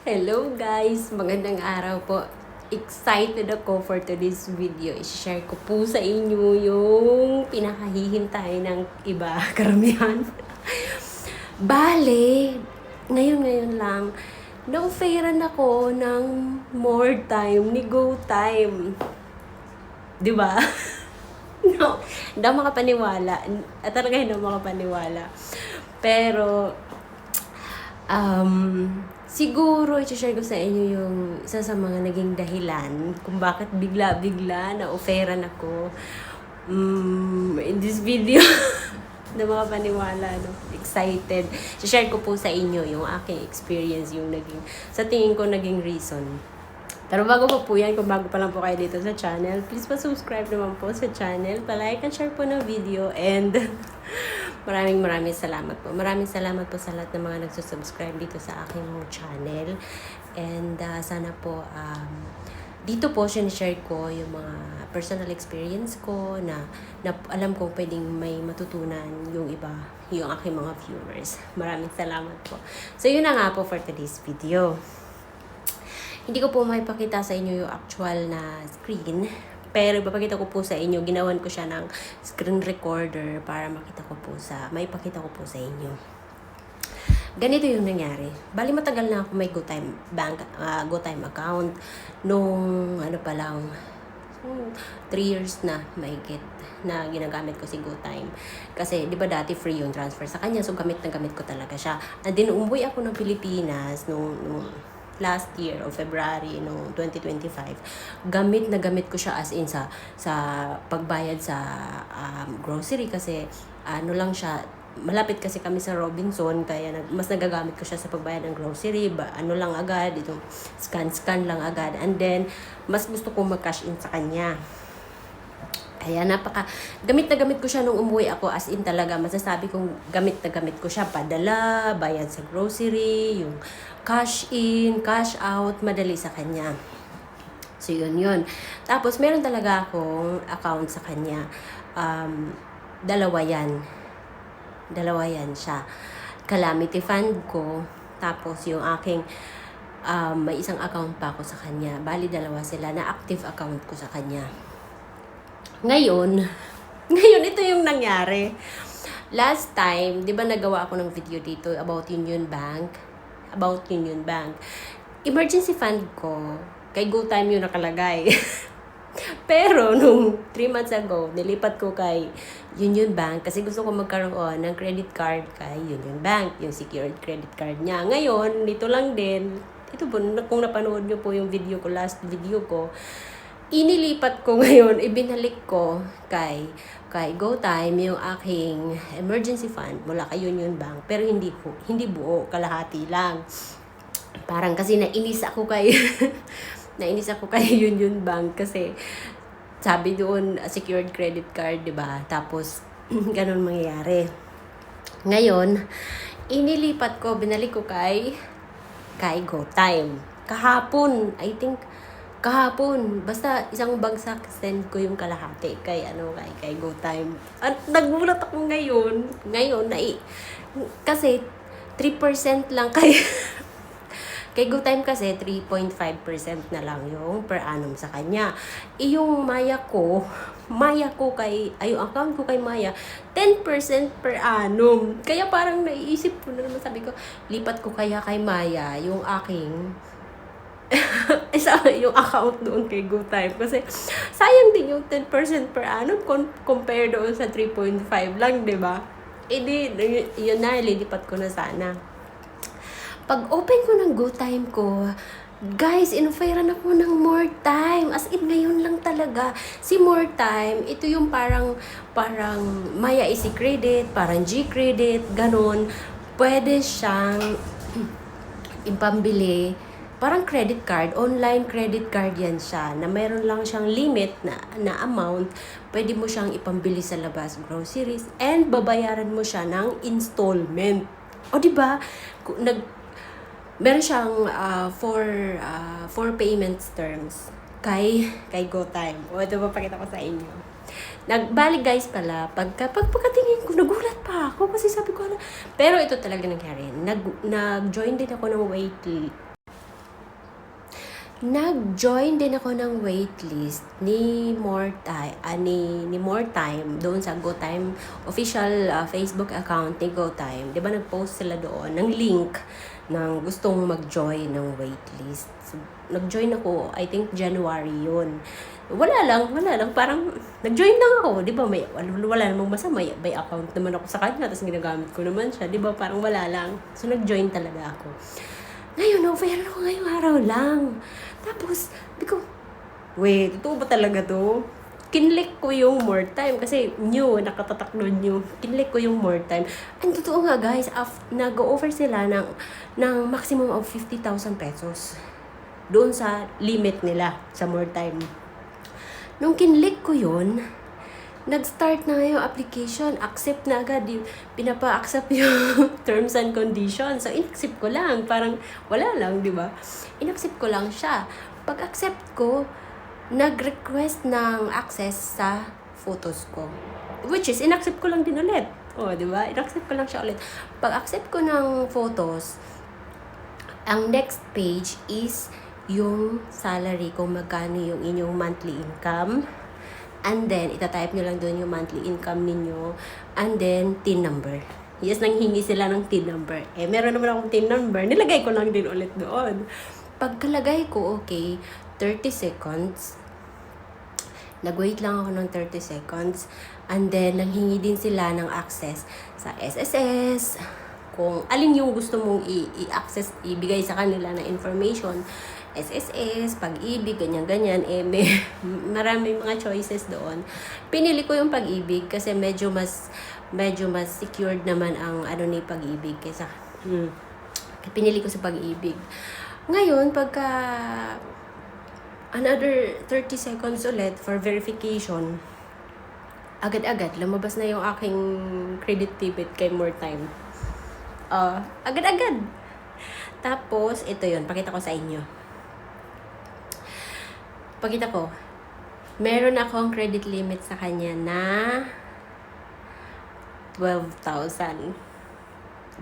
Hello guys! Magandang araw po. Excited ako for today's video. I-share ko po sa inyo yung pinakahihintay ng iba, karamihan. Bale, ngayon lang, na-offeran ako ng more time ni Go Time. Di ba? No, hindi ako makapaniwala. Talaga hindi ako makapaniwala. Pero, siguro, i-share ko sa inyo yung isa sa mga naging dahilan kung bakit bigla-bigla na-offeran ako in this video. Na mga paniwala, no? Excited. I-share ko po sa inyo yung aking experience, yung naging, sa tingin ko, naging reason. Pero bago po yan, kung bago pa lang po kayo dito sa channel, please pa-subscribe naman po sa channel, pa-like and share po ng video, and maraming salamat po. Maraming salamat po sa lahat ng mga nagsusubscribe dito sa aking channel. And sana po, dito po sinishare ko yung mga personal experience ko na alam ko pwedeng may matutunan yung iba, yung aking mga viewers. Maraming salamat po. So yun na nga po for today's video. Hindi ko po maipakita sa inyo yung actual na screen, pero ipapakita ko po sa inyo, ginawan ko siya ng screen recorder para maipakita ko po sa inyo. Ganito yung nangyari. Bali matagal na ako may GoTime bank, GoTime account nung 3 years na mahigit na ginagamit ko si GoTime. Kasi di ba dati free yung transfer sa kanya, so gamit ko talaga siya. And then umuwi ako ng Pilipinas nung last year o February no 2025, gamit ko siya as in sa pagbayad sa grocery, kasi lang siya, malapit kasi kami sa Robinson, kaya mas nagagamit ko siya sa pagbayad ng grocery, lang agad, itong scan lang agad, and then mas gusto kong mag-cash in sa kanya. Kaya gamit ko siya nung umuwi ako, as in talaga, masasabi kong gamit ko siya, padala, bayad sa grocery, yung cash in, cash out, madali sa kanya. So yun. Tapos meron talaga akong account sa kanya, dalawa yan siya. Calamity fund ko, tapos yung aking may isang account pa ako sa kanya. Bali dalawa sila, na active account ko sa kanya. Ngayon, ito yung nangyari. Last time, di ba nagawa ako ng video dito about Union Bank? Emergency fund ko, kay GoTime yung nakalagay. Pero nung 3 months ago, nilipat ko kay Union Bank kasi gusto ko magkaroon ng credit card kay Union Bank, yung secured credit card niya. Ngayon, dito lang din, ito po, kung napanood nyo po yung video ko, last video ko, inilipat ko ngayon, ibinalik ko kay GoTime yung aking emergency fund mula kay Union Bank, pero hindi buo, kalahati lang. Parang kasi nainis ako kay Union Bank kasi sabi doon secured credit card, 'di ba? Tapos ganun mangyayari. Ngayon, binalik ko kay GoTime. Kahapon, basta isang bagsak, send ko yung kalahati kay GoTime. At nagulat ako ngayon, kasi 3% lang kay GoTime, kasi 3.5% na lang yung per annum sa kanya. Yung yung account ko kay Maya, 10% per annum. Kaya parang naiisip ko na naman, sabi ko, lipat ko kaya kay Maya yung aking yung account doon kay GoTime, kasi sayang din yung 10% per annum compare doon sa 3.5 lang, di ba? Yun na, lilipat ko na sana. Pag open ko ng GoTime ko, guys, in-offeran ako ng more time. As in, ngayon lang talaga. Si more time, ito yung parang Maya Easy Credit, parang G-Credit, ganun. Pwede siyang ipambili, parang credit card, online credit card yan siya, na mayroon lang siyang limit na amount, pwede mo siyang ipambili sa labas, groceries, and babayaran mo siya ng installment. O diba, meron siyang 4 payments terms kay GoTime. O ito, papakita ko sa inyo. Nagbalik guys pala, pagkatingin ko, nagulat pa ako kasi sabi ko, pero ito talaga nangyari. Nag-join din ako ng Nag-join din ako ng waitlist ni More Time, ni More Time doon sa GoTime official Facebook account ni GoTime. 'Di ba nag-post sila doon ng link ng gustong mag-join ng waitlist. So, nag-join ako, I think January 'yun. Wala lang, parang nag-join lang ako, 'di ba? Wala namang masama, may account naman ako sa kanya, tapos ginagamit ko naman siya, 'di ba? Parang wala lang. So nag-join talaga ako. Ngayon, offer ako ngayong araw lang. Tapos, sabi ko, wait, totoo ba talaga to? Kinlik ko yung More Time kasi new, nakatatak doon new. Kinlik ko yung More Time. Ang totoo nga guys, nag-offer sila ng maximum of 50,000 pesos. Doon sa limit nila sa More Time. Nung kinlik ko yun, nag-start na yung application, accept na agad, pinapa-accept yung terms and conditions. So, in-accept ko lang, parang wala lang, di ba? In-accept ko lang siya. Pag-accept ko, nag-request ng access sa photos ko. Which is, in-accept ko lang din ulit. O, di ba? In-accept ko lang siya ulit. Pag-accept ko ng photos, ang next page is yung salary, kung magkano yung inyong monthly income. And then, itatype nyo lang doon yung monthly income ninyo. And then, TIN number. Yes, nanghingi sila ng TIN number. Meron naman akong TIN number. Nilagay ko lang din ulit doon. Pagkalagay ko, okay, 30 seconds. Nag-wait lang ako ng 30 seconds. And then, nanghingi din sila ng access sa SSS. Kung alin yung gusto mong i-access, ibigay sa kanila na information. SSS, Pag-ibig, ganyan-ganyan, marami mga choices doon. Pinili ko yung Pag-ibig kasi medyo mas secured naman ang ni Pag-ibig kaysa pinili ko sa Pag-ibig. Ngayon, pagka another 30 seconds ulit for verification, agad-agad lumabas na yung aking credit debit kay More Time. Agad-agad. Tapos, ito yun, pakita ko sa inyo. Pakita ko, meron akong credit limit sa kanya na 12,000.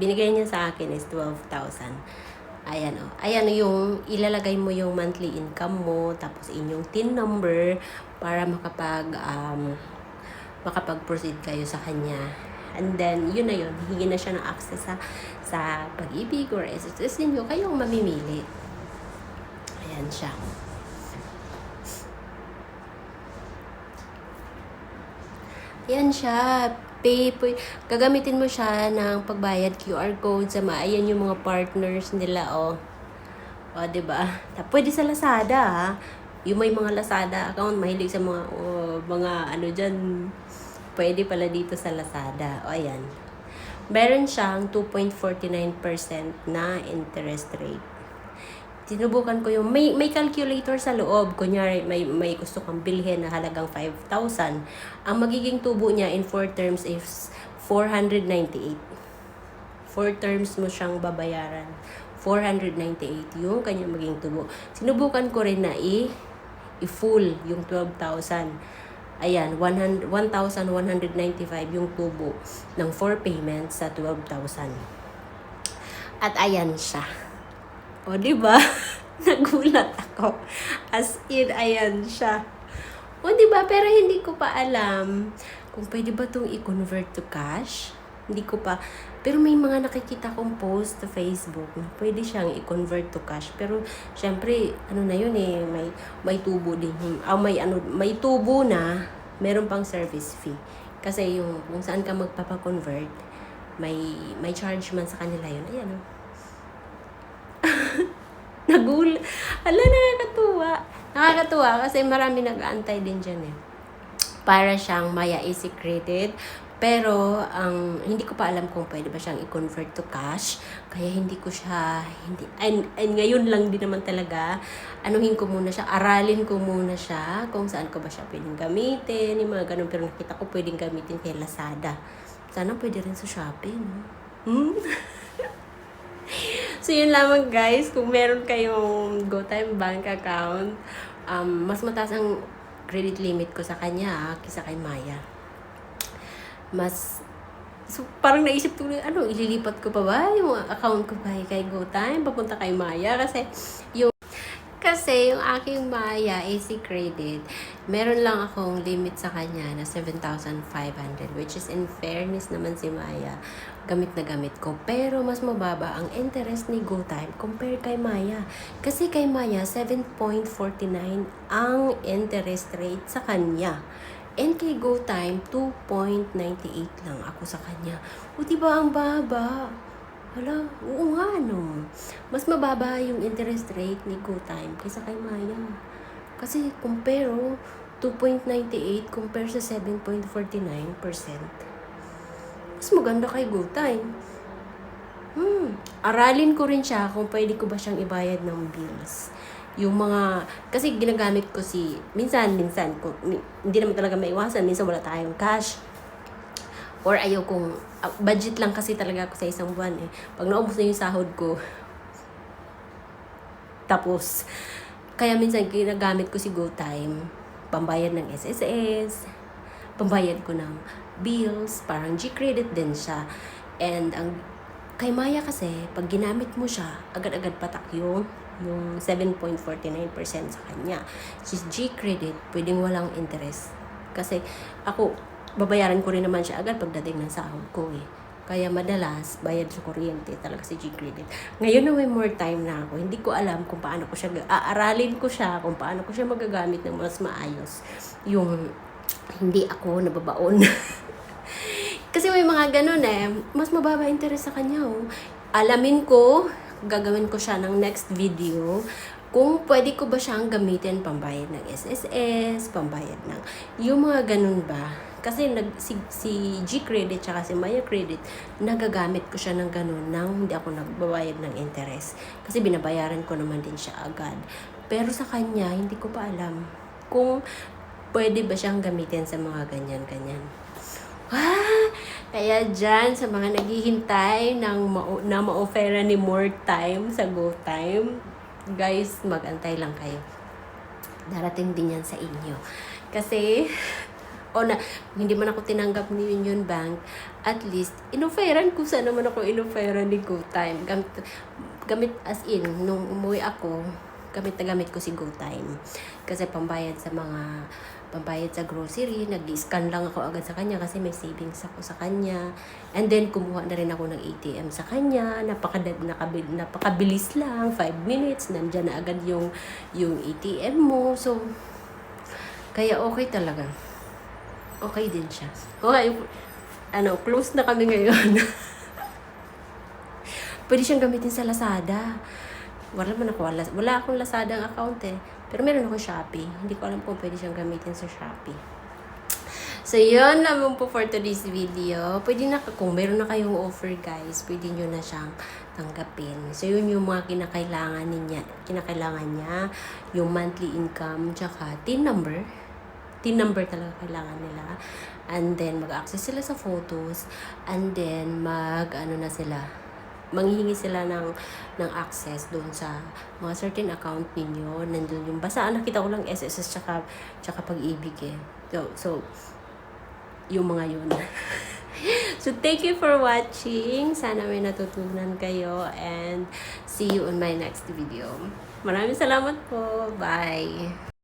Binigay niya sa akin is 12,000. Ayan o. Ayan yung ilalagay mo yung monthly income mo, tapos inyong TIN number para makapag-proceed kayo sa kanya. And then, yun na yun. Hihingi na siya ng access sa Pag-ibig or SSS ninyo. Kayong mamimili. Ayan siya. Yan siya. Gagamitin mo siya ng pagbayad QR code sa ayan yung mga partners nila, O, diba? Pwede sa Lazada, ha? Yung may mga Lazada account, mahilig sa mga dyan. Pwede pala dito sa Lazada. O, ayan. Meron siyang 2.49% na interest rate. Sinubukan ko yung may calculator sa loob. Kunyari, may gusto kang bilhin na halagang 5,000. Ang magiging tubo niya in 4 terms is 498. 4 terms mo siyang babayaran. 498 yung kanyang magiging tubo. Sinubukan ko rin na i-full yung 12,000. Ayan, 1,195 yung tubo ng 4 payments sa 12,000. At ayan siya. O, diba? Nagulat ako. As in, ayan siya. O, diba? Pero hindi ko pa alam kung pwede ba itong i-convert to cash. Hindi ko pa. Pero may mga nakikita kong post sa Facebook na pwede siyang i-convert to cash. Pero, syempre, na yun may tubo din. May tubo na, meron pang service fee. Kasi kung saan ka magpapakonvert, may charge man sa kanila yun. Ayan, o. Nakakatuwa kasi marami nag-aantay din dyan para siyang Maya Easy Credit. Pero hindi ko pa alam kung pwede ba siyang i-convert to cash. Kaya hindi ko siya and ngayon lang din naman talaga aralin ko muna siya kung saan ko ba siya pwedeng gamitin, yung mga ganun. Pero nakita ko pwedeng gamitin kay Lazada. Sana pwede rin sa Shopee, no? So, yun lamang guys. Kung meron kayong GoTime bank account, mas mataas ang credit limit ko sa kanya kaysa kay Maya. So, parang naisip ko, ililipat ko pa ba yung account ko kay GoTime, papunta kay Maya? Kasi yung aking Maya AC credit, meron lang akong limit sa kanya na 7,500, which is in fairness naman si Maya, gamit na gamit ko. Pero mas mababa ang interest ni GoTyme compare kay Maya. Kasi kay Maya, 7.49 ang interest rate sa kanya. And kay GoTyme, 2.98 lang ako sa kanya. O diba ang baba? Hala, oo nga no. Mas mababa yung interest rate ni GoTyme kaysa kay Maya. Kasi compare 2.98 compare sa 7.49%. Mas maganda kay GoTyme. Aralin ko rin siya kung pwede ko ba siyang ibayad ng bills. Yung mga, kasi ginagamit ko minsan, kung, hindi naman talaga maiwasan, minsan wala tayong cash. Or ayaw kong, budget lang kasi talaga ako sa isang buwan eh. Pag naubos na yung sahod ko, tapos, kaya minsan ginagamit ko si GoTyme, pambayad ng SSS, pambayad ko ng bills, parang G-credit din siya. And kay Maya kasi, pag ginamit mo siya, agad-agad patak yung 7.49% sa kanya. Si G-credit, pwedeng walang interest. Kasi ako, babayaran ko rin naman siya agad pagdating ng sahod ko eh. Kaya madalas, bayad sa kuryente talaga si G-credit. Ngayon na may more time na ako, hindi ko alam kung paano ko siya, aaralin ko siya kung paano ko siya magagamit ng mas maayos. Yung hindi ako nababaon. Kasi may mga ganun eh, mas mababa interest sa kanya oh. Alamin ko, gagawin ko siya ng next video, kung pwede ko ba siyang gamitin pambayad ng SSS, pambayad ng, yung mga ganun ba. Kasi si G-credit tsaka si Maya credit, nagagamit ko siya ng ganun nang hindi ako nagbabayad ng interest. Kasi binabayaran ko naman din siya agad. Pero sa kanya, hindi ko pa alam kung pwede ba siyang gamitin sa mga ganyan-ganyan. Kaya dyan, sa mga naghihintay na ma-offera ni more time sa GoTyme, guys, mag-antay lang kayo. Darating din yan sa inyo. Kasi, hindi man ako tinanggap ni Union Bank, at least, inofferan ko sana naman ako inofferan ni GoTyme. Gamit as in, nung umuwi ako, gamit na gamit ko si GoTyme. Kasi pambayad sa grocery, nag-scan lang ako agad sa kanya kasi may savings ako sa kanya. And then, kumuha na rin ako ng ATM sa kanya. Napakabilis lang, 5 minutes, nandyan na agad yung ATM mo. So, kaya okay talaga. Okay din siya. Okay, close na kami ngayon. Pwede siyang gamitin sa Lazada. Wala akong Lazada ang account eh. Pero meron ako Shopee. Hindi ko alam kung pwede siyang gamitin sa Shopee. So, yun naman po for today's video. Kung meron na kayong offer guys, pwede nyo na siyang tanggapin. So, yun yung mga kinakailangan niya. Yung monthly income, tsaka TIN number. TIN number talaga kailangan nila. And then, mag-access sila sa photos. And then, manghihingi sila ng access doon sa mga certain account ninyo. Nandun yung, basta nakita ko lang SSS tsaka Pag-ibig eh. So, yung mga yun. So, thank you for watching. Sana may natutunan kayo. And see you on my next video. Maraming salamat po. Bye!